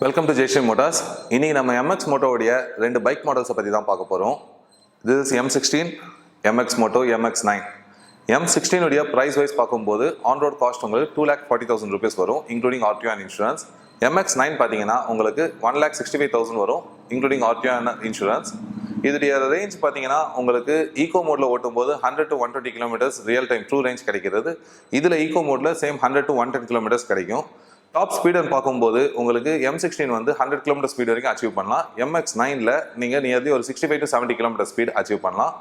Welcome to Jayashree Motors. இன்னைக்கு நம்ம MX மோட்டோவுடைய ரெண்டு பைக் மாடல்ஸை பற்றி தான் பார்க்க போகிறோம். This is M16, MX Moto M9. M16 உடைய ப்ரைஸ் வைஸ் பார்க்கும்போது ஆன் ரோட் காஸ்ட் உங்களுக்கு 2,40,000 rupees வரும், including RTO and insurance. M9 பார்த்தீங்கன்னா உங்களுக்கு 1,65,000 வரும், இன்க்ளூடிங் RTO அண்ட் இன்சூரன்ஸ். இதோடைய ரேஞ்ச் பார்த்தீங்கன்னா உங்களுக்கு ஈகோ மோடில் ஓட்டும் போது 100 to 120 kilometres real time true range கிடைக்கிறது. இதில் ஈகோ மோடில் சேம் 100 to 110 கிலோமீட்டர்ஸ் கிடைக்கும். டாப் ஸ்பீடுன்னு பார்க்கும்போது உங்களுக்கு M16 வந்து 100 கிலோமீட்டர் ஸ்பீட் வரைக்கும் அச்சீவ் பண்ணலாம். MX9ல நீங்கள் நியர்லி ஒரு 65 to 70 கிலோமீட்டர் ஸ்பீட் அச்சீவ் பண்ணலாம்.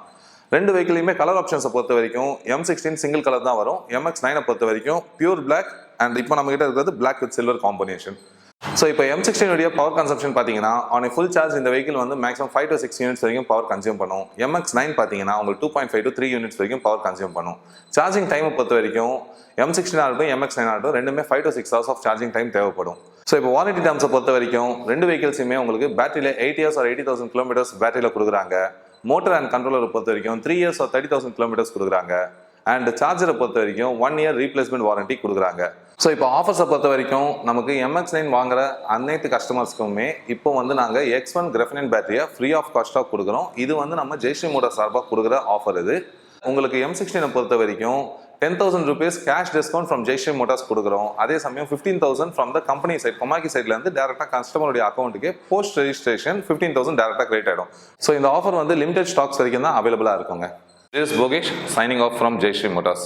ரெண்டு வெஹிக்கிளையுமே கலர் ஆப்ஷன்ஸை பொறுத்த வரைக்கும் M16 சிங்கிள் கலர் தான் வரும். MX9 பொறுத்த வரைக்கும் பியூர் பிளாக் அண்ட் இப்போ நம்ம கிட்ட இருக்கிறது black with silver combination. So இப்போ M16 உடைய பவர் கன்சம்ஷன் பார்த்தீங்கன்னா ஆன் ஃபுல் சார்ஜ் இந்த வெஹிக்கிள் வந்து மேக்ஸிமம் 5 to 6 யூனிட்ஸ் வரைக்கும் பவர் கன்சியூம் பண்ணும். MX9 பார்த்தீங்கன்னா உங்களுக்கு 2.5 to 3 யூனிட்ஸ் வரைக்கும் பவர் கன்சியூம் பண்ணும். சார்ஜிங் டைமை பொறுத்த வரைக்கும் M16 ஆகட்டும் MX9 ஆகட்டும் ரெண்டுமே 5 to 6 hours of charging time தேவைப்படும். ஸோ இப்போ வாரண்டி டேர்ம்ஸை பொறுத்த வரைக்கும் ரெண்டு வெஹிக்கிள்ஸுமே உங்களுக்கு பேட்டரியில் 8 years or 80,000 kilometers பேட்டரியில் கொடுக்குறாங்க. மோட்டர் அண்ட் கண்ட்ரோலரை பொறுத்த வரைக்கும் 3 years or 30,000 kilometers கொடுக்குறாங்க. அண்ட் சார்ஜரை பொறுத்த வரைக்கும் 1 year ரீப்ளேஸ்மெண்ட் வாரண்டி கொடுக்குறாங்க. ஸோ இப்போ ஆஃபர்ஸை பொறுத்த வரைக்கும் நமக்கு MX9 வாங்குற அனைத்து கஸ்டமர்ஸ்க்குமே இப்போ வந்து நாங்கள் X1 கிராஃபைன் பேட்டரியை ஃப்ரீ ஆஃப் காஸ்ட்டாக கொடுக்குறோம். இது வந்து நம்ம ஜெய்ஸ்ரீ மோட்டார்ஸ் சார்பாக கொடுக்குற ஆஃபர். இது உங்களுக்கு M16 பொறுத்த வரைக்கும் 10,000 rupees cash discount from Jaishree motors கொடுக்குறோம். அதே சமயம் 15,000 from the company side, Komaki சைட்லேருந்து டேரெக்டாக கஸ்டமருடைய அக்கௌண்ட்டுக்கு போஸ்ட் ரெஜிஸ்ட்ரேஷன் 15,000 டேரெக்டாக கிரியேட் ஆகிடும். ஸோ இந்த ஆஃபர் வந்து லிமிடெட் ஸ்டாக்ஸ் வரைக்கும் தான் அவைலபிளாக இருக்குங்க. This is Bogesh signing off from Jayashree Motors.